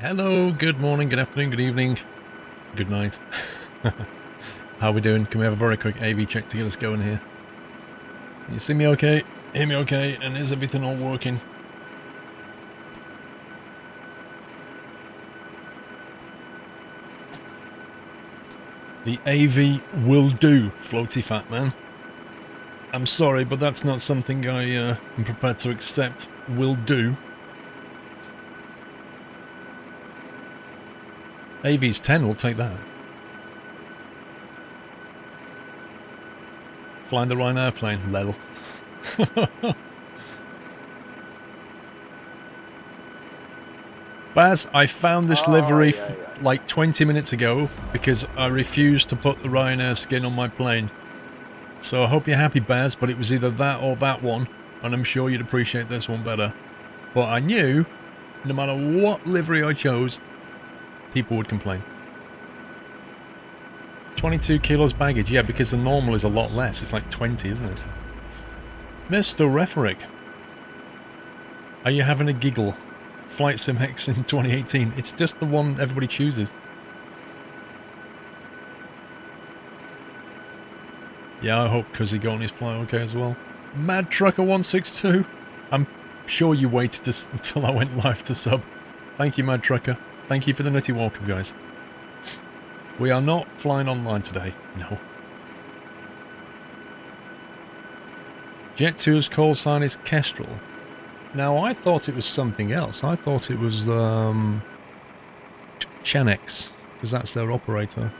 Hello, good morning, good afternoon, good evening, good night. How are we doing? Can we have a very quick AV check to get us going here? You see me okay? Hear me okay? And is everything all working? The AV will do, floaty fat man. I'm sorry, but that's not something I am prepared to accept. Will do. AV's 10, we'll take that. Flying the Ryan airplane, lol. Baz, I found this livery like 20 minutes ago because I refused to put the Ryanair skin on my plane. So I hope you're happy, Baz, but it was either that or that one, and I'm sure you'd appreciate this one better. But I knew, no matter what livery I chose, people would complain. 22 kilos baggage, yeah, because the normal is a lot less. It's like 20, isn't it? Mr. Referick, are you having a giggle? Flight Sim X in 2018. It's just the one everybody chooses. Yeah, I hope Cuzzy got on his flight okay as well. Mad Trucker 162. I'm sure you waited until I went live to sub. Thank you, Mad Trucker. Thank you for the nutty welcome, guys. We are not flying online today. No. Jet 2's call sign is Kestrel. Now, I thought it was something else. I thought it was Chanex, because that's their operator.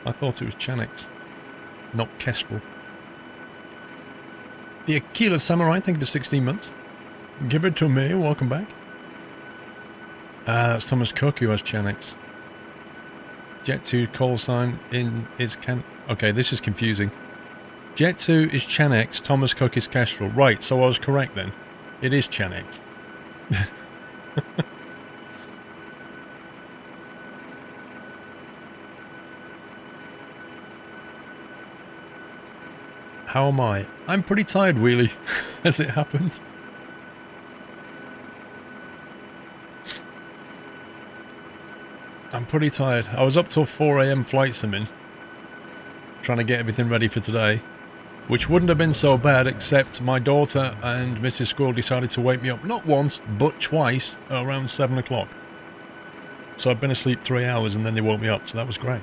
I thought it was Chanex, not Kestrel. The Aquila Samurai, thank you for 16 months. Give it to me, welcome back. That's Thomas Cook who has Chanex. Jet 2 call sign is okay, this is confusing. Jet 2 is Chanex, Thomas Cook is Kestrel. Right, so I was correct then. It is Chanex. How am I? I'm pretty tired, Wheelie, as it happens. I'm pretty tired. I was up till 4 AM flight simming, trying to get everything ready for today. Which wouldn't have been so bad, except my daughter and Mrs. Squirrel decided to wake me up not once, but twice, around 7 o'clock. So I've been asleep 3 hours and then they woke me up, so that was great.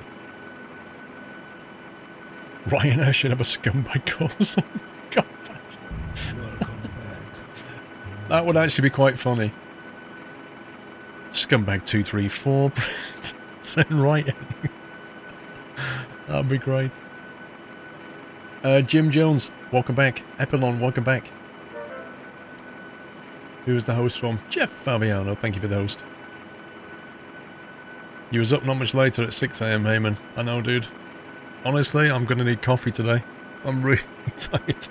Ryanair should have a scumbag call sign. God, that would actually be quite funny. Scumbag 234, turn right. That'd be great. Jim Jones, welcome back. Epilon, welcome back. Who was the host from? Jeff Fabiano, thank you for the host. You was up not much later at 6 AM, Heyman. I know, dude. Honestly, I'm going to need coffee today. I'm really tired.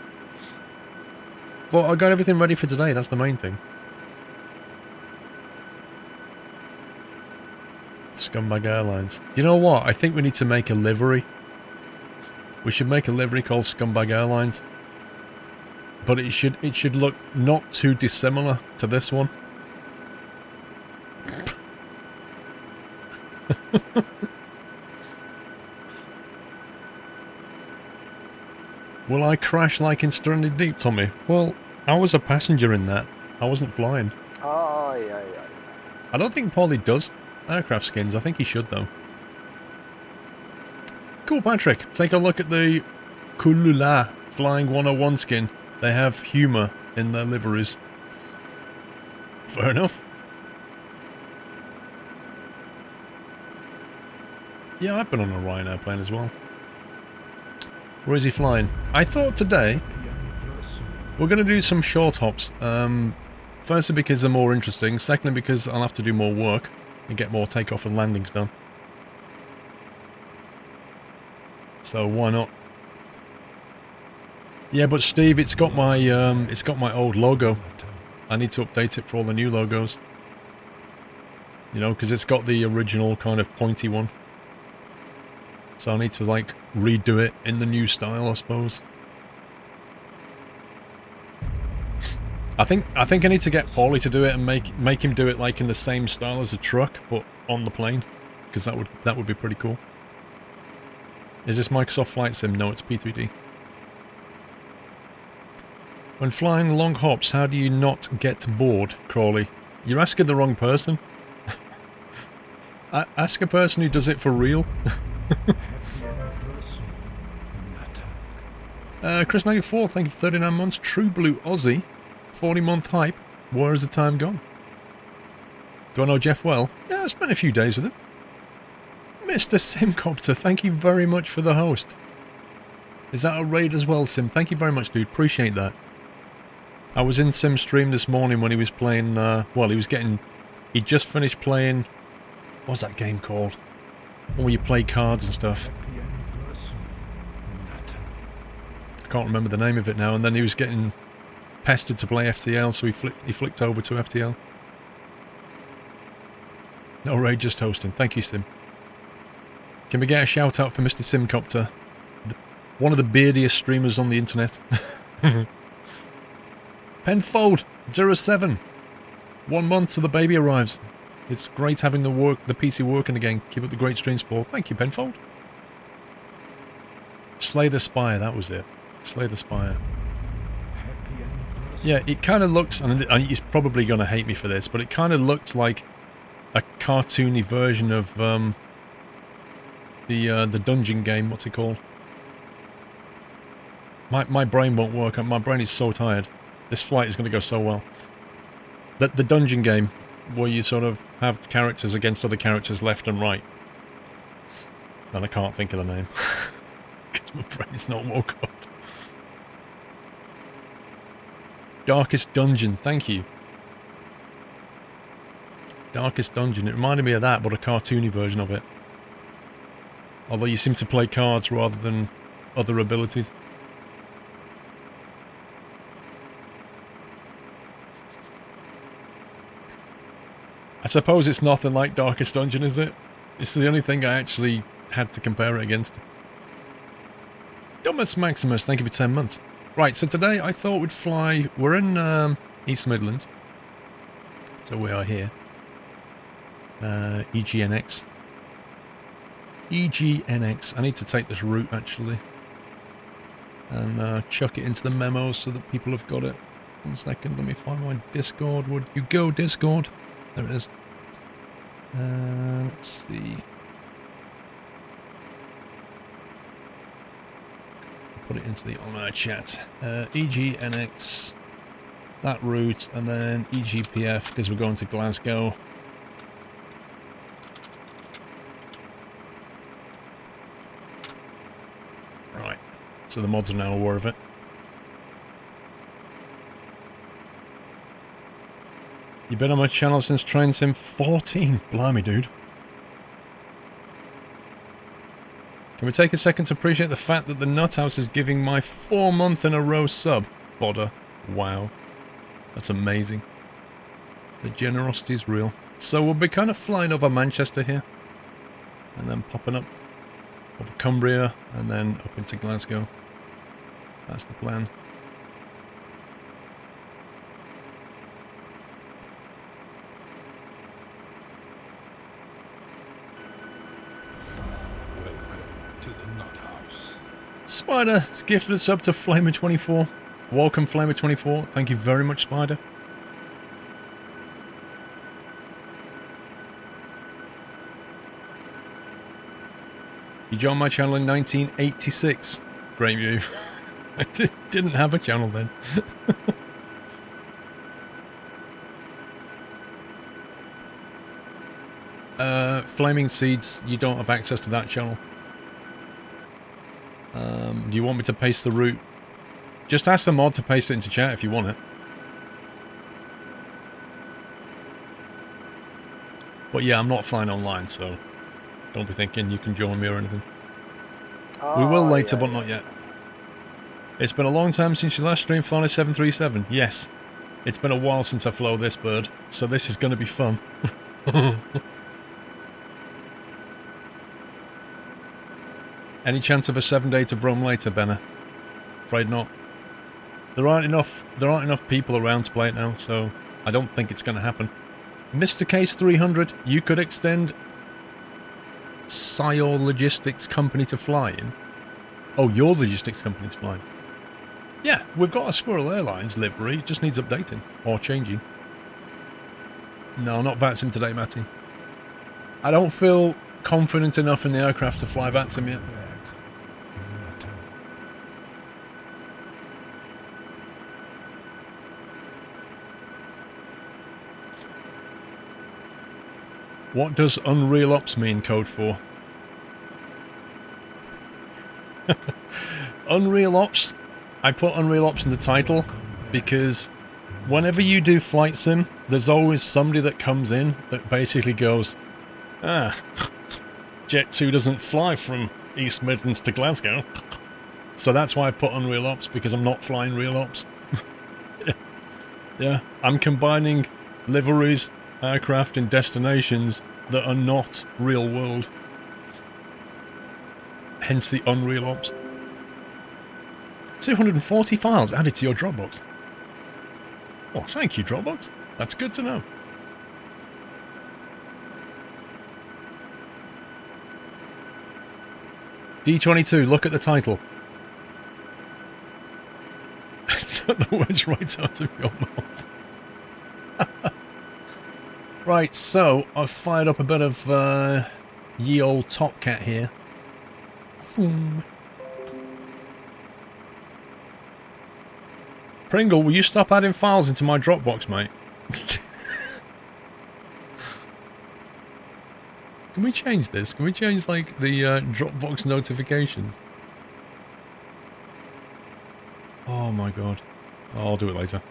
Well, I got everything ready for today, that's the main thing. Scumbag Airlines. You know what? I think we need to make a livery. We should make a livery called Scumbag Airlines. But it should look not too dissimilar to this one. Will I crash like in Stranded Deep, Tommy? Well, I was a passenger in that. I wasn't flying. Oh, yeah. I don't think Paulie does aircraft skins. I think he should, though. Cool, Patrick. Take a look at the Kulula Flying 101 skin. They have humour in their liveries. Fair enough. Yeah, I've been on a Ryanair plane as well. Where is he flying? I thought today we're going to do some short hops. Firstly because they're more interesting. Secondly because I'll have to do more work and get more takeoff and landings done. So why not? Yeah, but Steve, it's got my old logo. I need to update it for all the new logos. You know, because it's got the original kind of pointy one. So I need to like redo it in the new style, I suppose. I think I need to get Paulie to do it and make him do it like in the same style as a truck, but on the plane, because that would be pretty cool. Is this Microsoft Flight Sim? No, it's P3D. When flying long hops, how do you not get bored, Crawley? You're asking the wrong person. Ask a person who does it for real. Chris94, thank you for 39 months. True Blue Aussie, 40-month hype. Where has the time gone? Do I know Jeff well? Yeah, I spent a few days with him. Mr. Simcopter, thank you very much for the host. Is that a raid as well, Sim? Thank you very much, dude. Appreciate that. I was in Sim's stream this morning when he was playing, well, he'd just finished playing, what's that game called? Where you play cards and stuff. I can't remember the name of it now, and then he was getting pestered to play FTL, so he flicked over to FTL. No raid, just hosting. Thank you, Sim. Can we get a shout out for Mr. Simcopter? One of the beardiest streamers on the internet. Penfold 07. 1 month till the baby arrives. It's great having the PC working again. Keep up the great streams, Paul. Thank you, Penfold. Slay the Spire, that was it. Slay the Spire. Yeah, it kind of looks, and he's probably going to hate me for this, but it kind of looks like a cartoony version of the dungeon game. What's it called? My brain won't work. My brain is so tired. This flight is going to go so well. The dungeon game, where you sort of have characters against other characters left and right. And I can't think of the name. Because my brain's not woke up. Darkest Dungeon, thank you. Darkest Dungeon, it reminded me of that, but a cartoony version of it. Although you seem to play cards rather than other abilities. I suppose it's nothing like Darkest Dungeon, is it? It's the only thing I actually had to compare it against. Dumbest Maximus, thank you for 10 months. Right, so today I thought we'd fly... We're in East Midlands. So we are here. EGNX. EGNX. I need to take this route, actually. And chuck it into the memos so that people have got it. 1 second, let me find my Discord. Would you go, Discord? There it is. Let's see. Put it into the on-air chat. EGNX, that route, and then EGPF because we're going to Glasgow. Right, so the mods are now aware of it. You've been on my channel since Train Sim 14. Blimey, dude. Can we take a second to appreciate the fact that the Nuthouse is giving my 4-month-in-a-row sub? Bodder. Wow. That's amazing. The generosity is real. So we'll be kind of flying over Manchester here. And then popping up over Cumbria and then up into Glasgow. That's the plan. Spider has gifted us up to Flamer24. Welcome, Flamer24. Thank you very much, Spider. You joined my channel in 1986. Great move. I didn't have a channel then. Flaming Seeds, you don't have access to that channel. Do you want me to paste the route? Just ask the mod to paste it into chat if you want it. But yeah, I'm not flying online, so don't be thinking you can join me or anything. We will later, but not yet. It's been a long time since you last streamed flying a 737. Yes, it's been a while since I flew this bird, so this is going to be fun. Any chance of a 7-day to Rome later, Benner? Afraid not. There aren't enough people around to play it now, so I don't think it's going to happen. Mr. Case 300, you could extend Scior Logistics Company to fly in. Oh, your logistics company to fly in. Yeah, we've got a Squirrel Airlines livery. It just needs updating or changing. No, not VATSIM today, Matty. I don't feel confident enough in the aircraft to fly VATSIM yet. What does Unreal Ops mean code for? Unreal Ops, I put Unreal Ops in the title because whenever you do flight sim, there's always somebody that comes in that basically goes, Jet 2 doesn't fly from East Midlands to Glasgow. So that's why I've put Unreal Ops, because I'm not flying Real Ops. Yeah, I'm combining liveries, aircraft and destinations that are not real world. Hence the Unreal Ops. 240 files added to your Dropbox. Oh, thank you, Dropbox. That's good to know. D22, look at the title. Took the words right out of your mouth. Right, so I've fired up a bit of ye old Top Cat here. Boom. Pringle, will you stop adding files into my Dropbox, mate? Can we change this? Can we change, like, the Dropbox notifications? Oh my god. Oh, I'll do it later.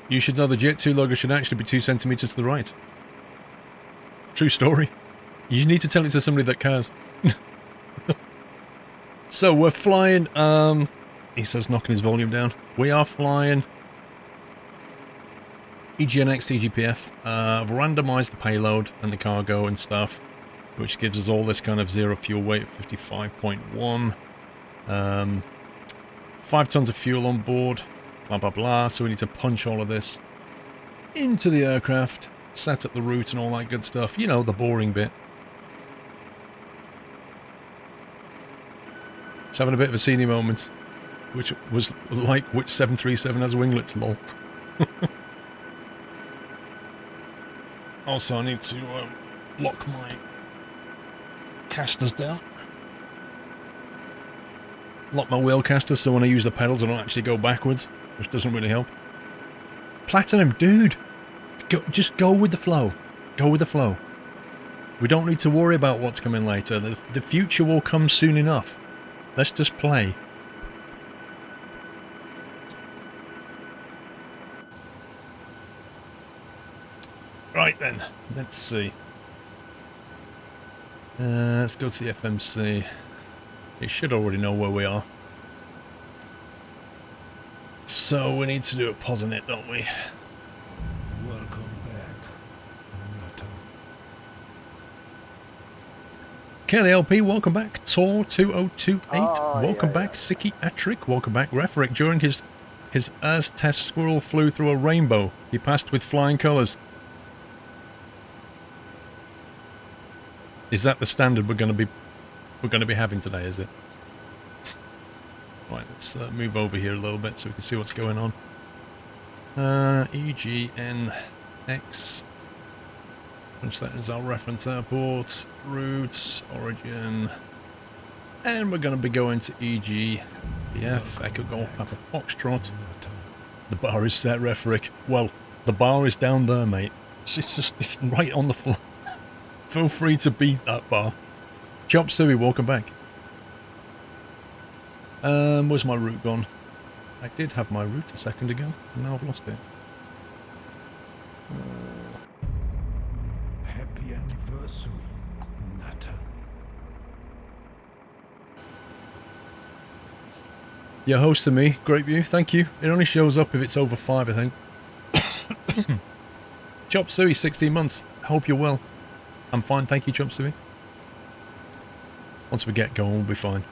You should know the Jet 2 logo should actually be 2 centimeters to the right. True story. You need to tell it to somebody that cares. So, we're flying, he says, knocking his volume down. We are flying EGNX TGPF. I've randomized the payload and the cargo and stuff, which gives us all this kind of zero fuel weight, 55.1. 5 tons of fuel on board, blah blah blah. So we need to punch all of this into the aircraft, set up the route and all that good stuff. You know, the boring bit. It's having a bit of a senior moment, which was like which 737 has winglets, lol. Also, I need to lock my casters down. Lock my wheel casters so when I use the pedals I don't actually go backwards, which doesn't really help. Platinum, dude! Just go with the flow. Go with the flow. We don't need to worry about what's coming later. The future will come soon enough. Let's just play. Right then, let's see. Let's go to the FMC. It should already know where we are. So we need to do a pause on it, don't we? Welcome back, Nato. Kelly LP, welcome back. Tor 2028, welcome back. Yeah. Psychiatric, welcome back. Referic, during his AS test, Squirrel flew through a rainbow. He passed with flying colours. Is that the standard we're going to be having today, is it? Right, let's move over here a little bit so we can see what's going on. EGNX. Punch that as our reference airport. Route, origin. And we're going to be going to EGBF, Echo Golf, Papa Foxtrot. The bar is set, Referic. Well, the bar is down there, mate. It's right on the floor. Feel free to beat that bar. Chop Suey, welcome back. Where's my route gone? I did have my route a second ago, and now I've lost it. Happy anniversary, Nato. You're hosting me, great view, thank you. It only shows up if it's over 5, I think. Chop Suey, 16 months. Hope you're well. I'm fine, thank you, Chop Suey. Once we get going, we'll be fine.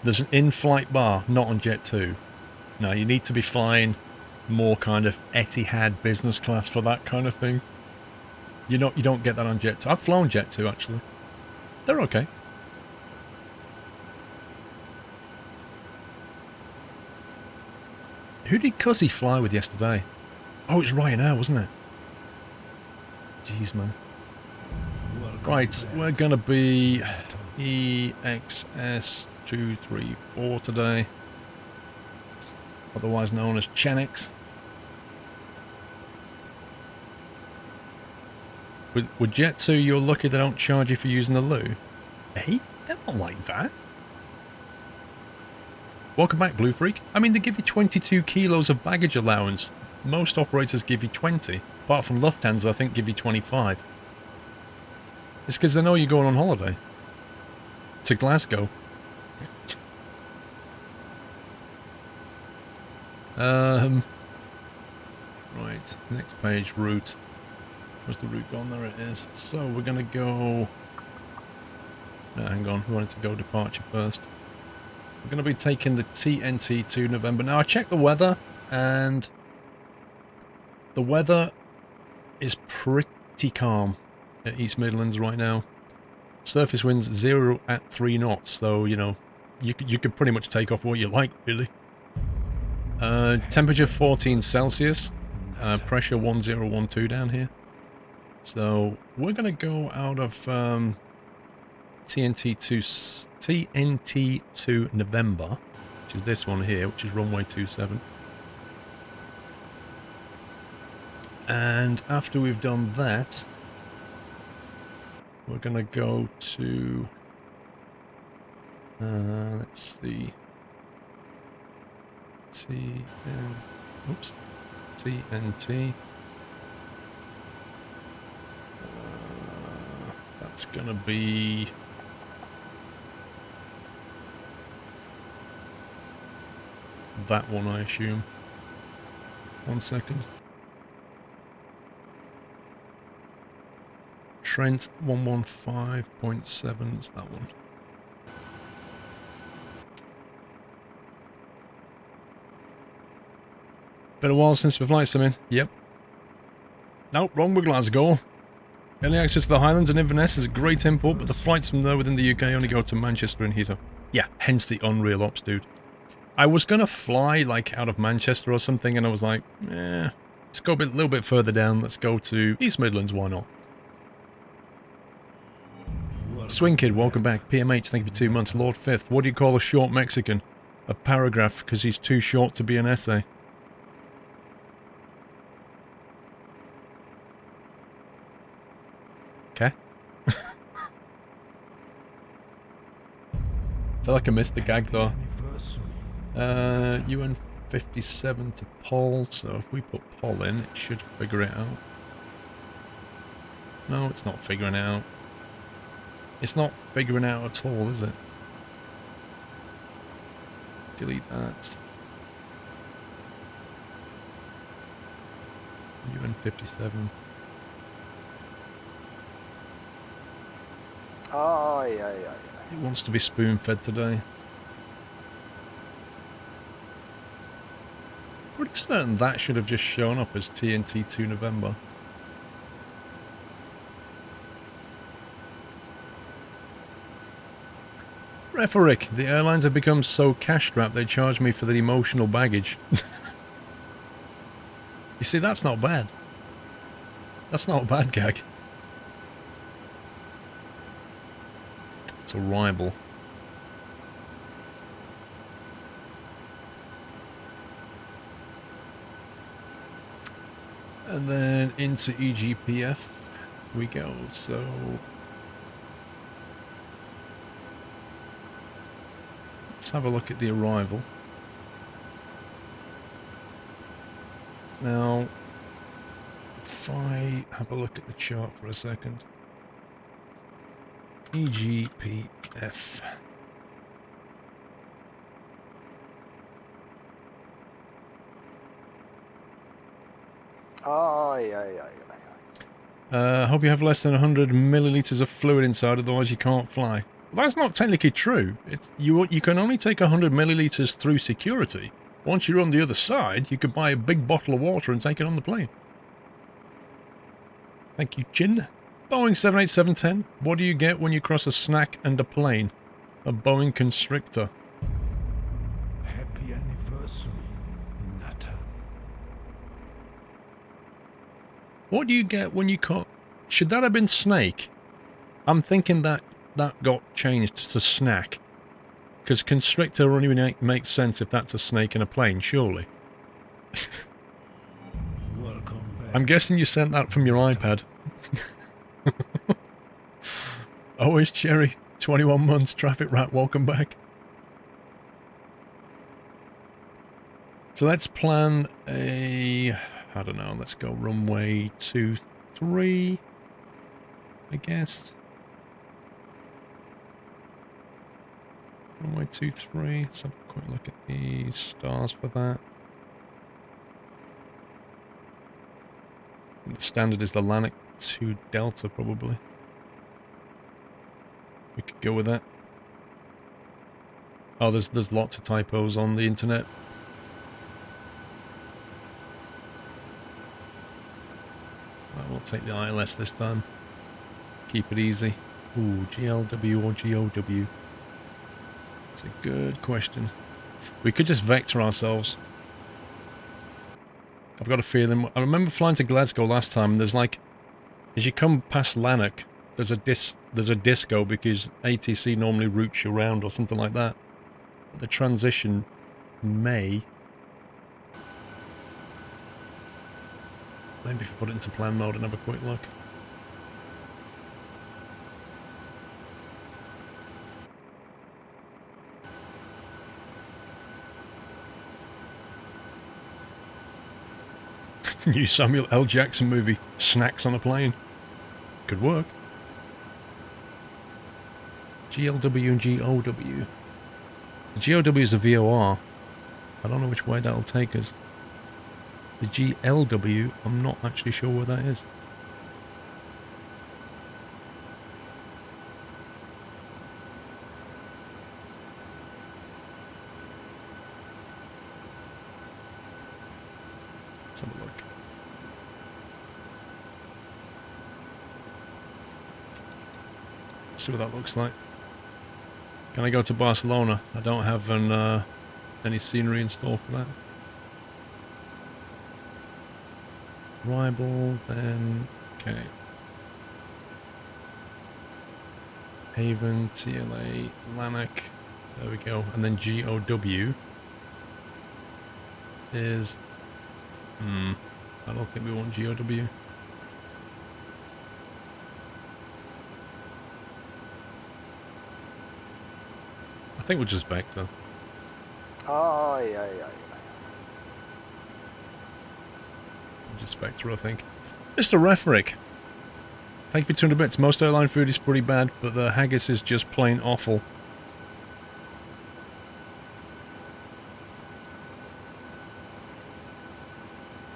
There's an in-flight bar, not on Jet 2. No, you need to be flying more kind of Etihad business class for that kind of thing. You don't get that on Jet 2. I've flown Jet 2 actually. They're okay. Who did Cuzzy fly with yesterday? Oh, it's Ryanair, wasn't it? Jeez, man. Right, we're gonna be EXS234 today, otherwise known as Chenix. With Jet 2, you're lucky they don't charge you for using the loo. Hey, they're not like that. Welcome back, Blue Freak. I mean, they give you 22 kilos of baggage allowance. Most operators give you 20. Apart from Lufthansa, I think give you 25. It's because they know you're going on holiday. To Glasgow. Right, next page, route. Where's the route gone? There it is. So we're going to go... No, hang on, we wanted to go departure first. We're going to be taking the TNT to November. Now, I checked the weather, and the weather is pretty calm at East Midlands right now. Surface winds 0 at 3 knots, so, you know, you could pretty much take off what you like, really. Temperature 14 Celsius, pressure 1012 down here. So, we're going to go out of TNT to November, which is this one here, which is runway 27. And after we've done that, we're going to go to, let's see, TNT. That's going to be that one, I assume. 1 second. Trent 115.7 is that one. Been a while since we've flight simming. Yep. No, wrong with Glasgow. Early access to the Highlands and Inverness is a great import, but the flights from there within the UK only go to Manchester and Heathrow. Yeah, hence the Unreal Ops, dude. I was gonna fly, like, out of Manchester or something, and I was like, let's go a little bit further down. Let's go to East Midlands, why not? Swing Kid, welcome back. PMH, thank you for 2 months. Lord Fifth, what do you call a short Mexican? A paragraph, because he's too short to be an essay. Okay. I feel like I missed the gag though. UN 57 to Paul, so if we put Paul in, it should figure it out. No, it's not figuring it out. It's not figuring out at all, is it? Delete that. UN 57. It wants to be spoon-fed today. Pretty certain that should have just shown up as TNT 2 November. Rhetoric. The airlines have become so cash-strapped they charge me for the emotional baggage. You see, that's not bad. That's not a bad gag. It's a rival. And then into EGPF we go, so... Let's have a look at the arrival. Now, if I have a look at the chart for a second. EGPF. Hope you have less than 100 milliliters of fluid inside, otherwise you can't fly. Well, that's not technically true. It's you can only take 100 milliliters through security. Once you're on the other side, you could buy a big bottle of water and take it on the plane. Thank you, Chin. Boeing 78710. What do you get when you cross a snack and a plane? A Boeing Constrictor. Happy anniversary, Nutter. What do you get when you caught... Should that have been snake? I'm thinking that got changed to snack. Because constrictor only makes sense if that's a snake in a plane, surely. Welcome back. I'm guessing you sent that from your iPad. Always Cherry, 21 months, traffic rat, welcome back. So let's plan a... I don't know, let's go runway 23, I guess. Runway 23, let's have a quick look at the stars for that. The standard is the Lanark 2 Delta, probably. We could go with that. Oh, there's lots of typos on the internet. Right, we'll take the ILS this time. Keep it easy. Ooh, GLW or GOW? That's a good question. We could just vector ourselves. I've got a feeling... I remember flying to Glasgow last time, and there's like... As you come past Lanark, there's a disco because ATC normally routes you around or something like that. But the transition may... Maybe if we put it into plan mode and have a quick look. New Samuel L. Jackson movie, Snacks on a Plane. Could work. GLW and GOW. The GOW is a VOR. I don't know which way that'll take us. The GLW, I'm not actually sure where that is. Let's have a look. See what that looks like. Can I go to Barcelona? I don't have any scenery in store for that. Rival, then... Okay. Haven, TLA, Lanark. There we go. And then GOW is... I don't think we want GOW. I think we'll just vector. Oh, yeah. Just vector, I think. Mr. Refrick. Thank you for 200 bits. Most airline food is pretty bad, but the haggis is just plain awful.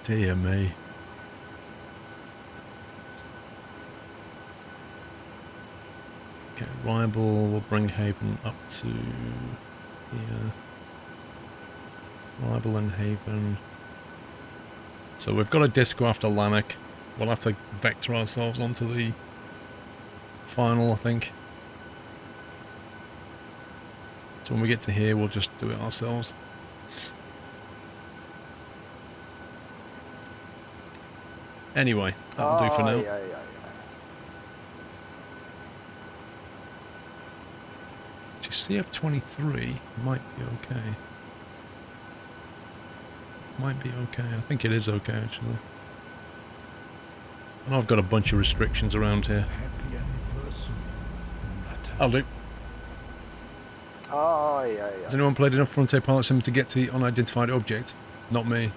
Dear me. Okay, Rival will bring Haven up to here. Rival and Haven. So we've got a disco after Lanark. We'll have to vector ourselves onto the final, I think. So when we get to here, we'll just do it ourselves. Anyway, that'll do for now. Yeah. CF23 might be okay. Might be okay. I think it is okay, actually. And I've got a bunch of restrictions around here. Happy anniversary, Nutter. I'll do. Oh, yeah. Has anyone played enough Frontier Pilot Sim to get to the unidentified object? Not me.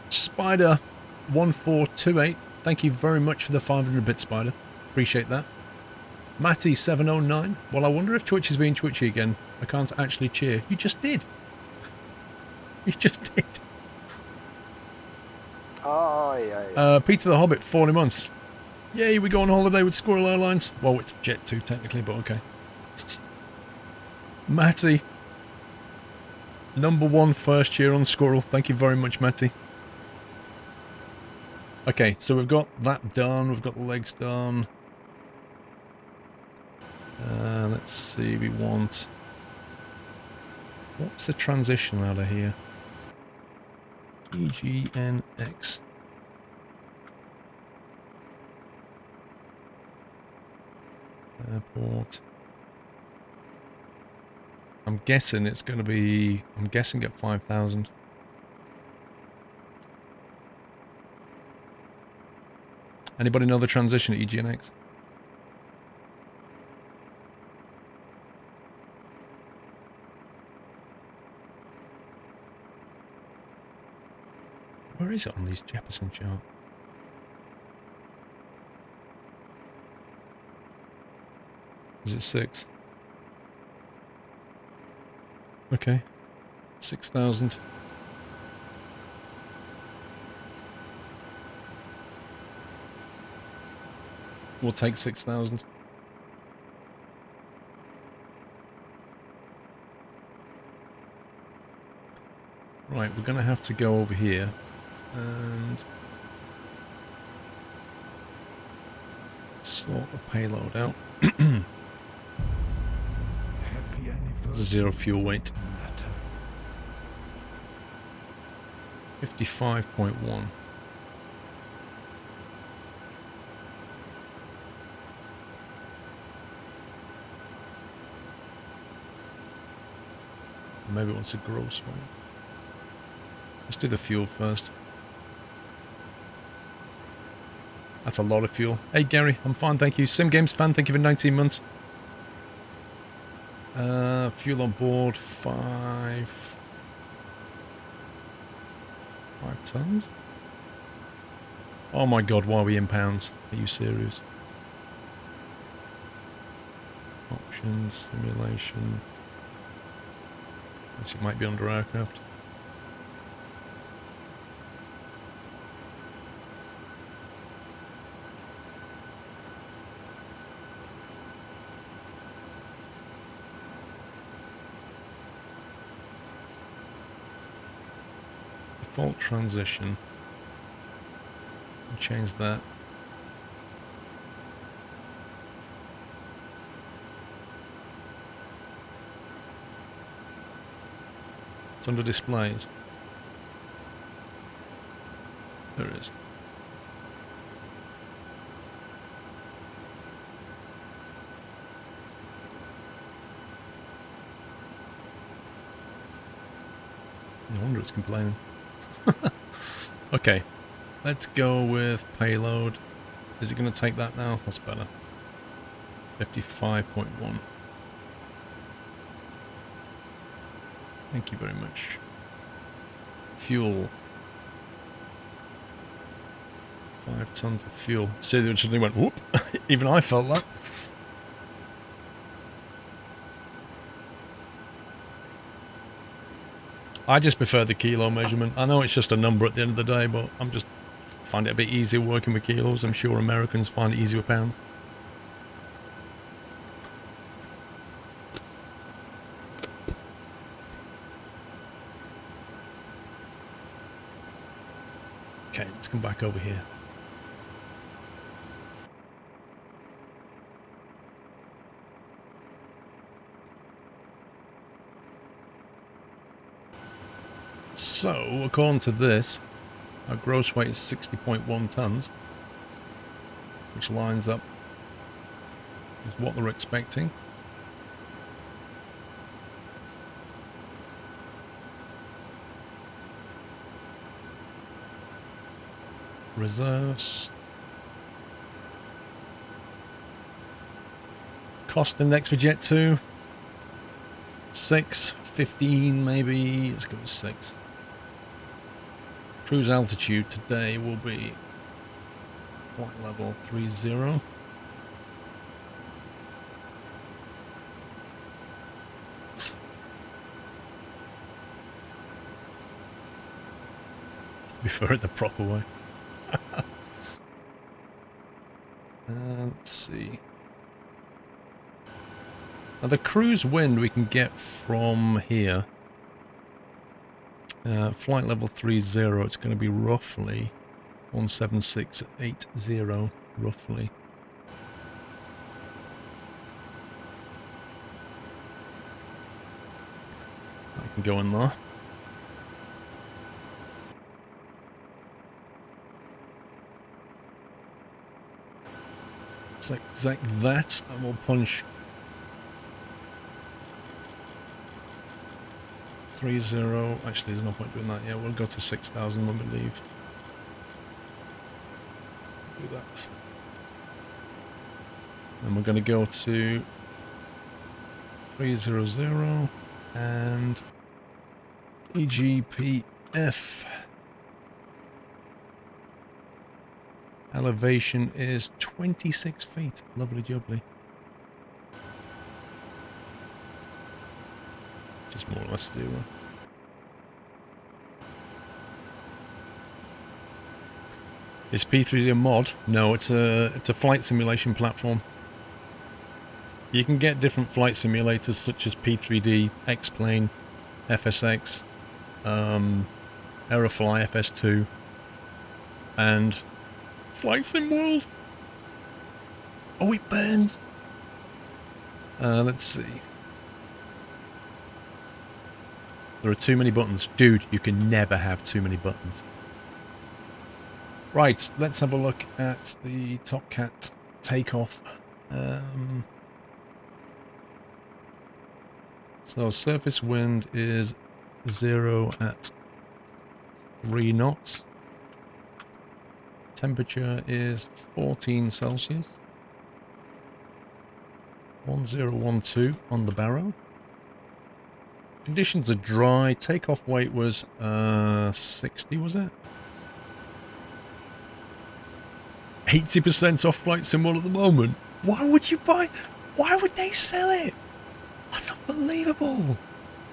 Spider1428, thank you very much for the 500-bit Spider. Appreciate that. Matty709, well, I wonder if Twitch is being twitchy again. I can't actually cheer. You just did. You just did. Oh, yeah. Peter the Hobbit, 40 months. Yay, we go on holiday with Squirrel Airlines. Well, it's Jet2 technically, but okay. Matty. #1 first year on Squirrel. Thank you very much, Matty. Okay, so we've got that done. We've got the legs done. Let's see, we want... What's the transition ladder here? EGNX. Airport. I'm guessing it's going to be... I'm guessing at 5,000. Anybody know the transition at EGNX? Where is it on these Jefferson chart? Is it 6? Okay. 6,000. We'll take 6,000. Right, we're going to have to go over here and sort the payload out. Happy There's a 0 fuel weight. Natter. 55.1. Maybe it wants a gross weight. Let's do the fuel first. That's a lot of fuel. Hey Gary, I'm fine, thank you. Sim Games fan, thank you for 19 months. Fuel on board, 5 tons? Oh my god, why are we in pounds? Are you serious? Options, simulation. It might be under aircraft. Default transition. I'll change that. It's under displays. There it is. No wonder it's complaining. Okay, let's go with payload. Is it going to take that now? That's better. 55.1. Thank you very much. Fuel. 5 tons of fuel. See, they suddenly went, whoop. Even I felt that. I just prefer the kilo measurement. I know it's just a number at the end of the day, but I'm just find it a bit easier working with kilos. I'm sure Americans find it easier with pounds. Okay, let's come back over here. So, according to this, our gross weight is 60.1 tons, which lines up with what they're expecting. Reserves. Cost index for Jet 2. 6, 15 maybe. Let's go with 6. Cruise altitude today will be flight level 30. Prefer it the proper way. Let's see. Now the cruise wind we can get from here. Flight level 30, it's going to be roughly 17680, roughly. I can go in there. It's like that, and we'll punch 30. Actually, there's no point doing that yet. We'll go to 6,000 when we leave. Do that. Then we're going to go to 300 and EGPF. Elevation is 26 feet. Lovely jubbly. Just more or less do. Is P3D a mod? No, it's a flight simulation platform. You can get different flight simulators such as P3D, X-Plane, FSX, Aerofly FS2, and Flight Sim World. Oh, it burns. Let's see. There are too many buttons. Dude, you can never have too many buttons. Right, let's have a look at the Top Cat takeoff. So surface wind is 0 at 3 knots. Temperature is 14 Celsius. 1012 on the barrel. Conditions are dry. Takeoff weight was 60, was it? 80% off Flight Sim World at the moment. Why would you buy? Why would they sell it? That's unbelievable.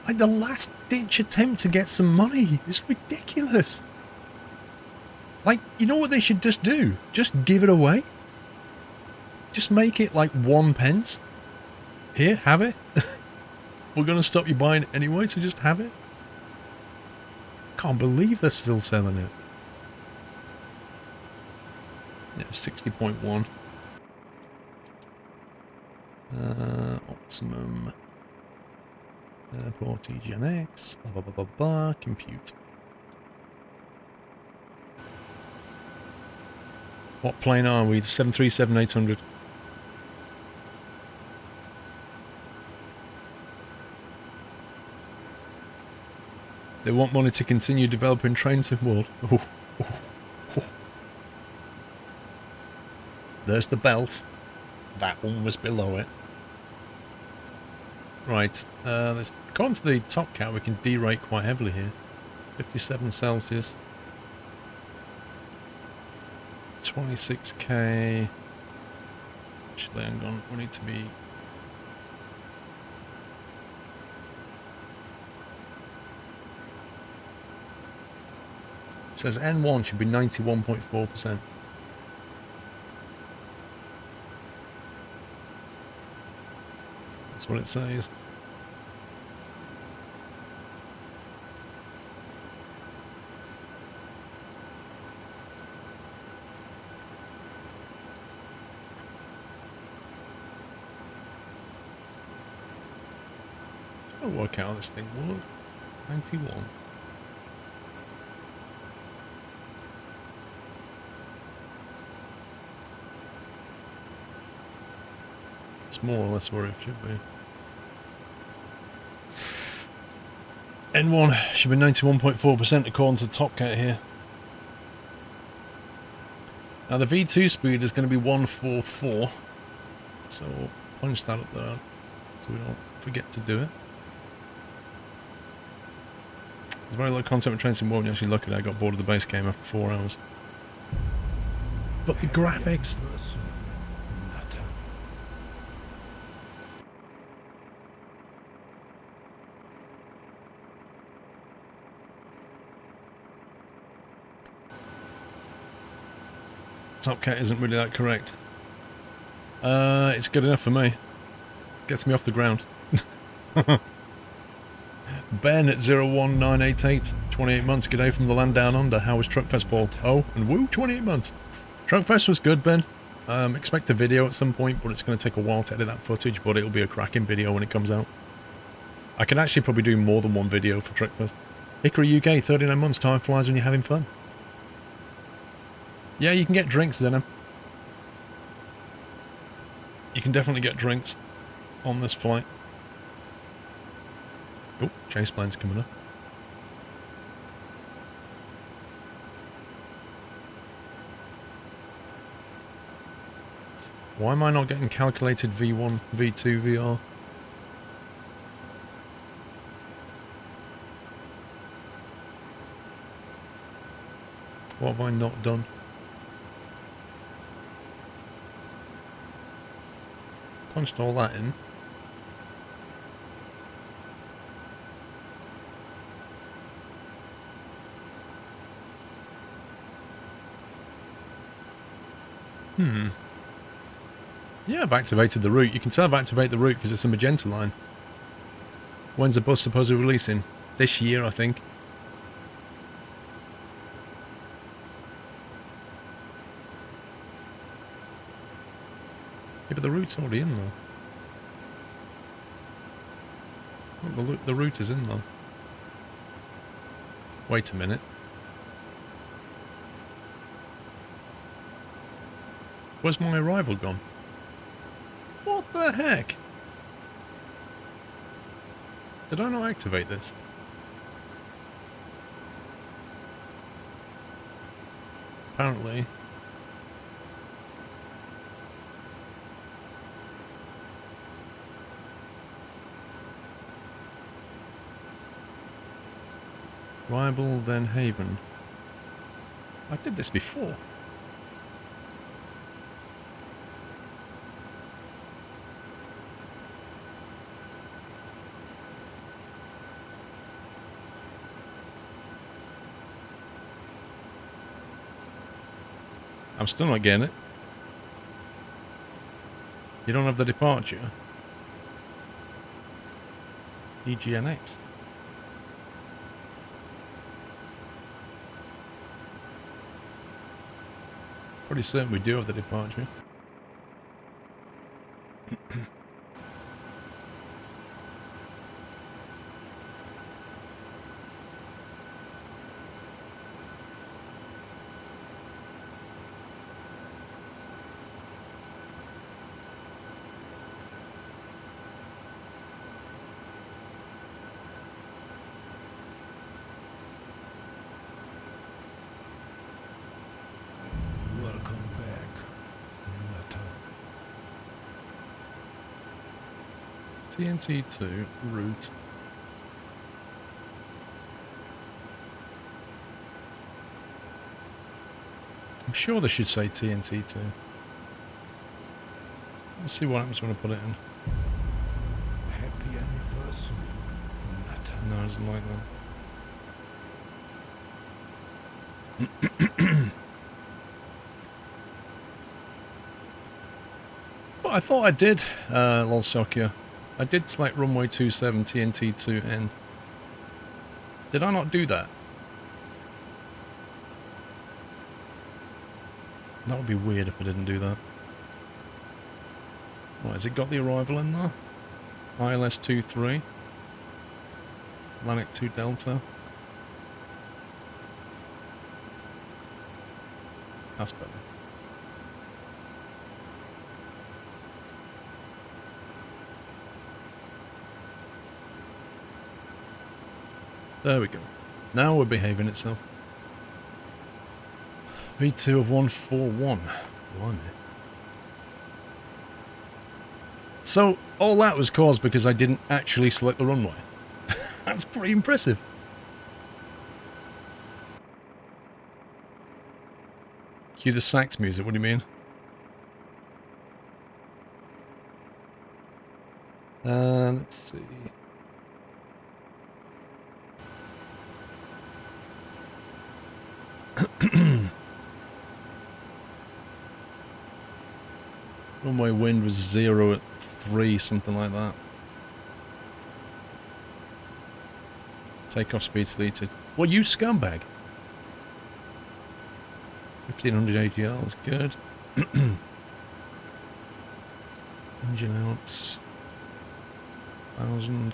Like the last ditch attempt to get some money. It's ridiculous. Like, you know what they should just do? Just give it away. Just make it like 1 pence. Here, have it. We're going to stop you buying it anyway, so just have it. Can't believe they're still selling it. Yeah, 60.1. Optimum. Airport EGNX. Blah, blah, blah, blah, blah. Compute. What plane are we? The 737-800. They want money to continue developing Train Sim World. Oh, oh, oh. There's the belt. That one was below it. Right, according to the Top Cat, we can derate quite heavily here. 57 Celsius. 26k. Actually, hang on. We need to be. It says N1 should be 91.4%. That's what it says. I'll work out how this thing works. 91. It's more or less where it should be. N1 should be 91.4% according to Top Cat here. Now the V2 speed is going to be 144. So we'll punch that up there so we don't forget to do it. There's very little concept of Train Sim World when you actually look at it. I got bored of the base game after 4 hours. But the graphics... Top Cat isn't really that correct. It's good enough for me. Gets me off the ground. Ben at 01988, 28 months. G'day from the land down under. How was Truckfest, Paul? Oh, and woo, 28 months. Truckfest was good, Ben. Expect a video at some point, but it's going to take a while to edit that footage, but it'll be a cracking video when it comes out. I can actually probably do more than one video for Truckfest. Hickory UK, 39 months. Time flies when you're having fun. Yeah, you can get drinks, Zenem. You can definitely get drinks on this flight. Oh, chase plane's coming up. Why am I not getting calculated V1, V2, VR? What have I not done? Punched all that in. Yeah, I've activated the route. You can tell I've activated the route because it's a magenta line. When's the bus supposed to be releasing? This year, I think. Yeah, but the route's already in though. Look, the route is in though. Wait a minute. Where's my arrival gone? What the heck? Did I not activate this? Apparently. Arrival, then Haven. I did this before. I'm still not getting it. You don't have the departure. EGNX. Pretty certain we do have the departure. Welcome back, Nutter. TNT2 route. I'm sure they should say TNT2. Let's see what happens when I put it in. Happy anniversary, Nutter. No, it doesn't like that. But I thought I did, Lol Soccer. I did select runway 27 TNT2N. Did I not do that? That would be weird if I didn't do that. Right, has it got the arrival in there? ILS 23. Atlantic 2 Delta. That's better. There we go. Now we're behaving itself. V2 of 141. Blimey. So, all that was caused because I didn't actually select the runway. That's pretty impressive. Cue the sax music, what do you mean? Let's see. Runway wind was 0 at 5.3, something like that. Takeoff speed deleted. Well, you scumbag. 1500 AGL is good. Engine outs. 1000.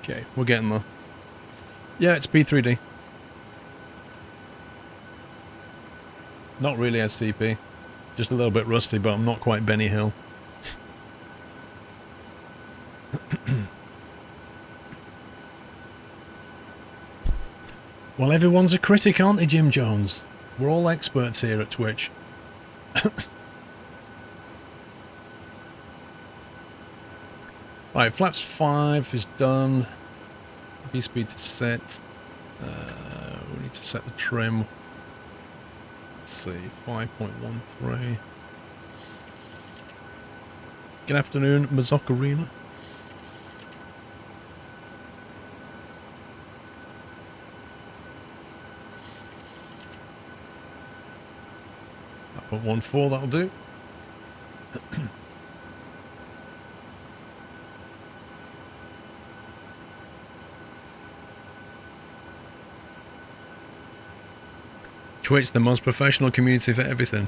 Okay, we're getting there. Yeah, it's P3D. Not really SCP. Just a little bit rusty, but I'm not quite Benny Hill. Well, everyone's a critic, aren't they, Jim Jones? We're all experts here at Twitch. Right, flaps 5 is done. V-speed to set. We need to set the trim. Let's see, 5.13. Good afternoon, Mazokarina. Put 1.4, that'll do. Twitch, the most professional community for everything.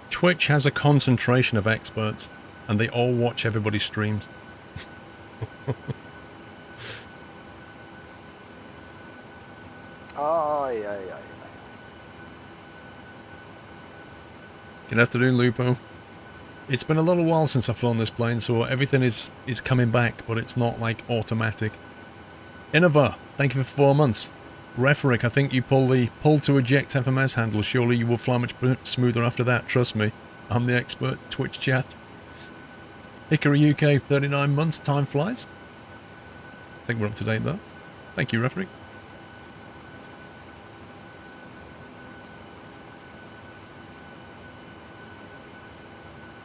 Twitch has a concentration of experts, and they all watch everybody's streams. Aye, aye, aye. Good afternoon, Lupo. It's been a little while since I've flown this plane, so everything is coming back, but it's not like automatic. Innova, thank you for 4 months. Referic, I think you pull the pull to eject FMS handle. Surely you will fly much smoother after that, trust me. I'm the expert. Twitch chat. Hickory UK, 39 months. Time flies. I think we're up to date though. Thank you, Referic.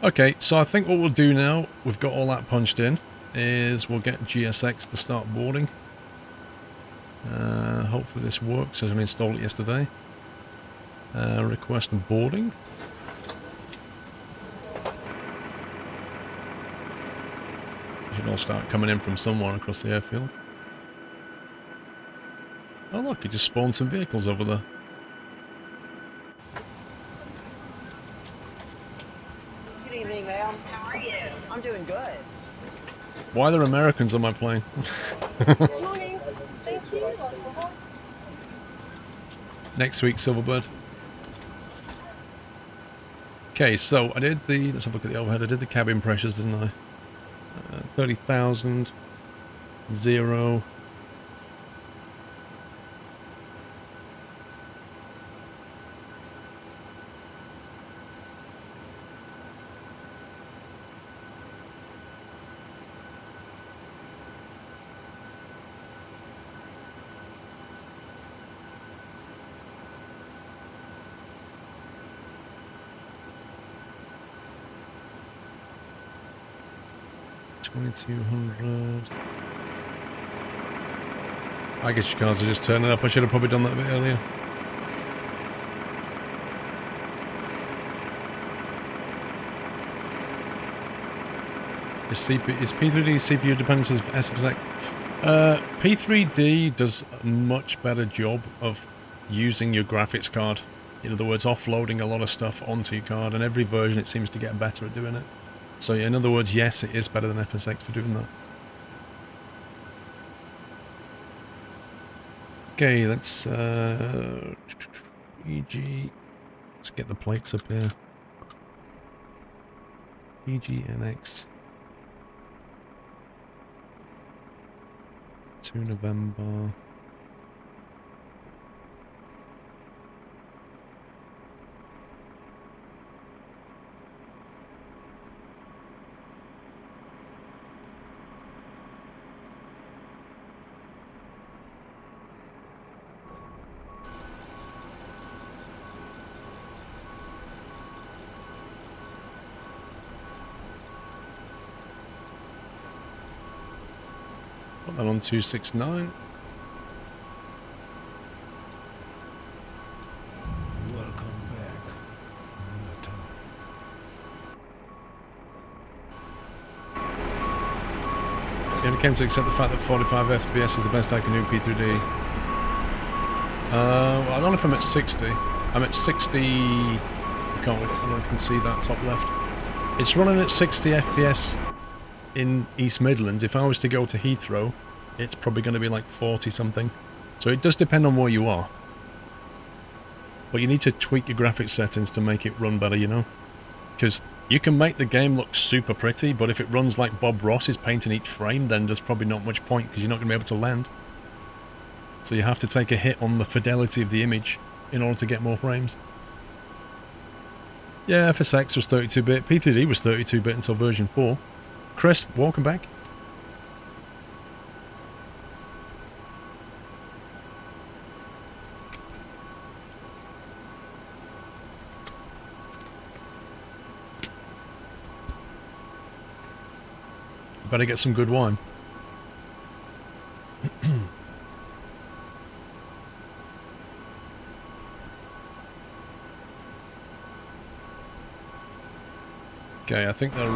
Okay, so I think what we'll do now, we've got all that punched in, is we'll get GSX to start boarding. Hopefully this works, as I installed it yesterday. Request boarding. They should all start coming in from somewhere across the airfield. Oh look, it just spawned some vehicles over there. Good evening, ma'am. How are you? I'm doing good. Why are there Americans on my plane? Good morning. Thank you. Next week, Silverbird. Okay, so I did the... Let's have a look at the overhead. I did the cabin pressures, didn't I? 30,000. 0. $2,200. I guess your cars are just turning up. I should have probably done that a bit earlier. Is P3D CPU dependencies for SFX? P3D does a much better job of using your graphics card. In other words, offloading a lot of stuff onto your card, and every version it seems to get better at doing it. So yeah, in other words, yes, it is better than FSX for doing that. Okay, let's EG. Let's get the plates up here. EGNX. 2 November. Put that on 269. Welcome back, Nutter. You only came to accept the fact that 45 FPS is the best I can do in P3D. Well, I don't know if I'm at 60. I'm at 60... I don't know if you can see that top left. It's running at 60 FPS in East Midlands. If I was to go to Heathrow, it's probably going to be like 40 something. So it does depend on where you are. But you need to tweak your graphics settings to make it run better, you know? Because you can make the game look super pretty, but if it runs like Bob Ross is painting each frame, then there's probably not much point because you're not going to be able to land. So you have to take a hit on the fidelity of the image in order to get more frames. Yeah, FSX was 32-bit. P3D was 32-bit until version 4. Chris, welcome back. Better get some good wine. Okay, I think they're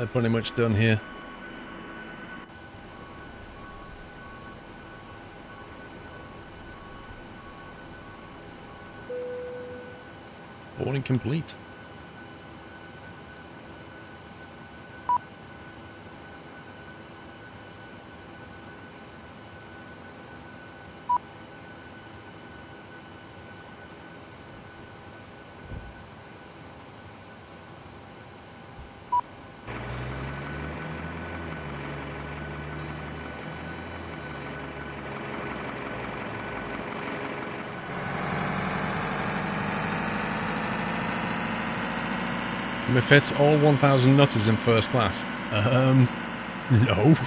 pretty much done here. Boarding complete. Can we fit all 1,000 nutters in first class? No.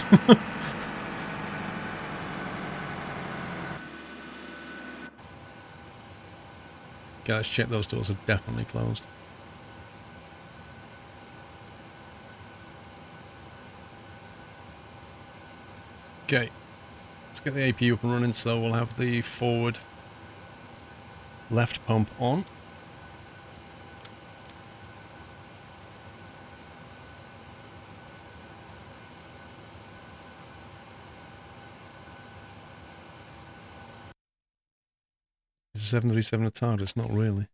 Guys, check those doors are definitely closed. Okay, let's get the APU up and running, so we'll have the forward left pump on. Is a 737 a TARDIS? Not really.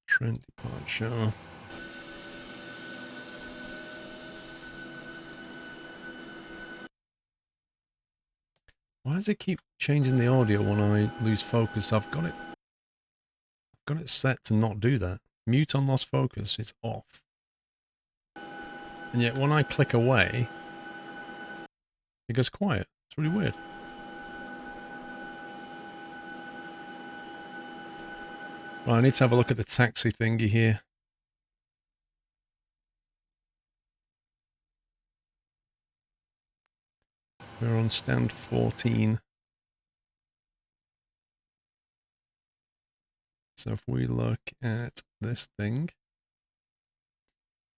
Trent departure. Why does it keep changing the audio when I lose focus? I've got it set to not do that. Mute on lost focus, it's off. And yet when I click away, it goes quiet. It's really weird. Well, I need to have a look at the taxi thingy here. We're on stand 14. So if we look at this thing,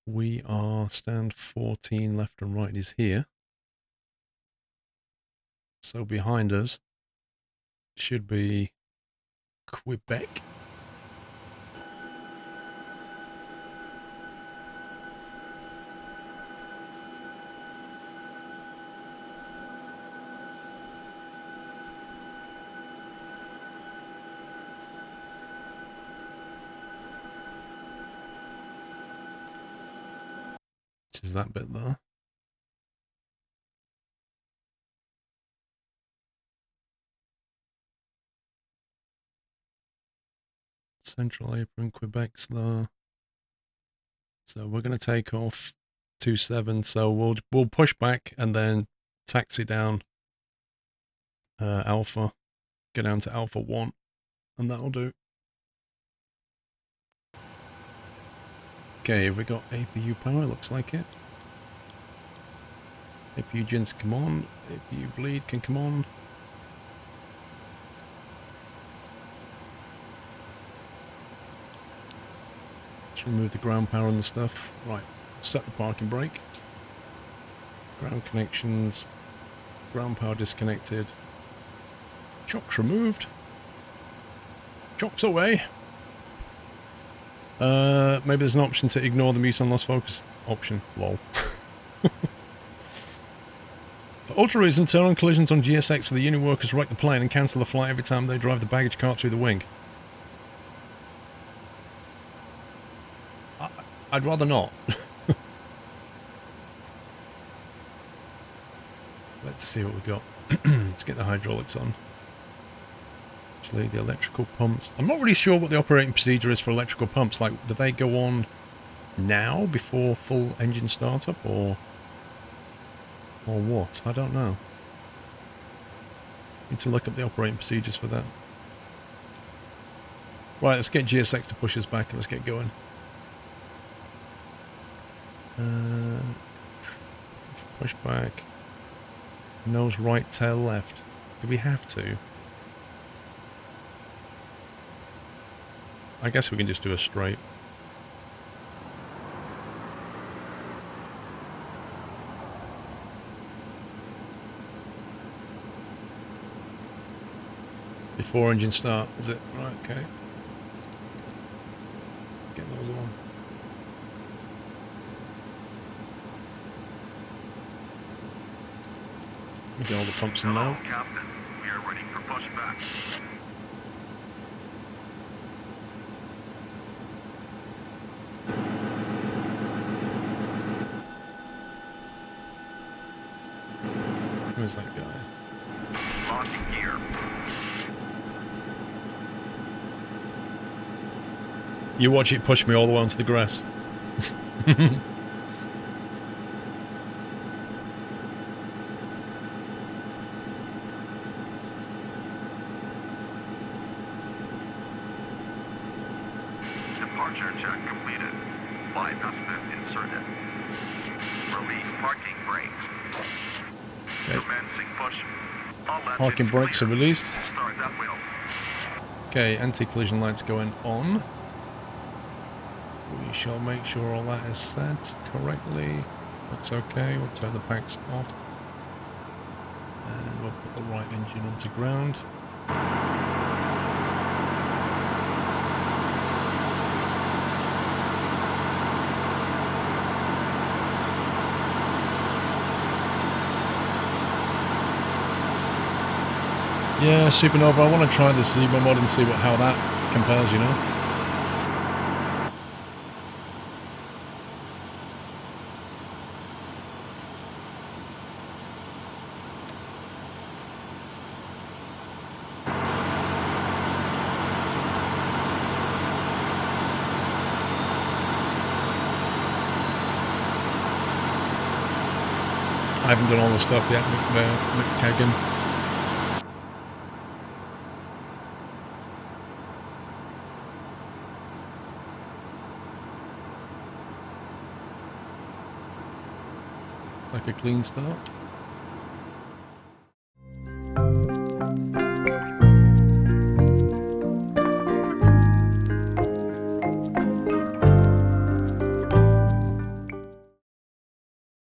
we are stand 14, left and right is here. So behind us should be Quebec. Which is that bit there. Central apron, Quebec's there. So we're going to take off 27. So we'll push back and then taxi down Alpha, go down to Alpha 1, and that'll do. Okay, have we got APU power? Looks like it. APU gens come on. APU bleed can come on. Let's remove the ground power and the stuff. Right, set the parking brake. Ground connections. Ground power disconnected. Chocks removed. Chocks away. Maybe there's an option to ignore the mute on lost focus option. Lol. For altruism, turn on collisions on GSX so the unit workers wreck the plane and cancel the flight every time they drive the baggage cart through the wing. I'd rather not. Let's see what we've got. Let's get the hydraulics on. Actually, the electrical pumps. I'm not really sure what the operating procedure is for electrical pumps. Like, do they go on now before full engine startup, or what? I don't know. Need to look up the operating procedures for that. Right, let's get GSX to push us back and let's get going. Push back. Nose right, tail left. Do we have to? I guess we can just do a straight. Before engine start, is it? Right, okay. Let's get those on. We get all the pumps in now. Captain. We are ready for pushback. Who's that guy? Locking gear. You watch it push me all the way onto the grass. Departure check completed. Bypass pin inserted. Release parking brakes. Okay. Commencing push. All Parking engines brakes are clear. released. Start that wheel. Okay, anti-collision lights going on. We shall make sure all that is set correctly. Looks okay. We'll turn the packs off. And we'll put the right engine onto ground. Yeah, Supernova, I want to try the Zebra mod and see how that compares, you know? I haven't done all the stuff yet, McKagan. Like a clean start.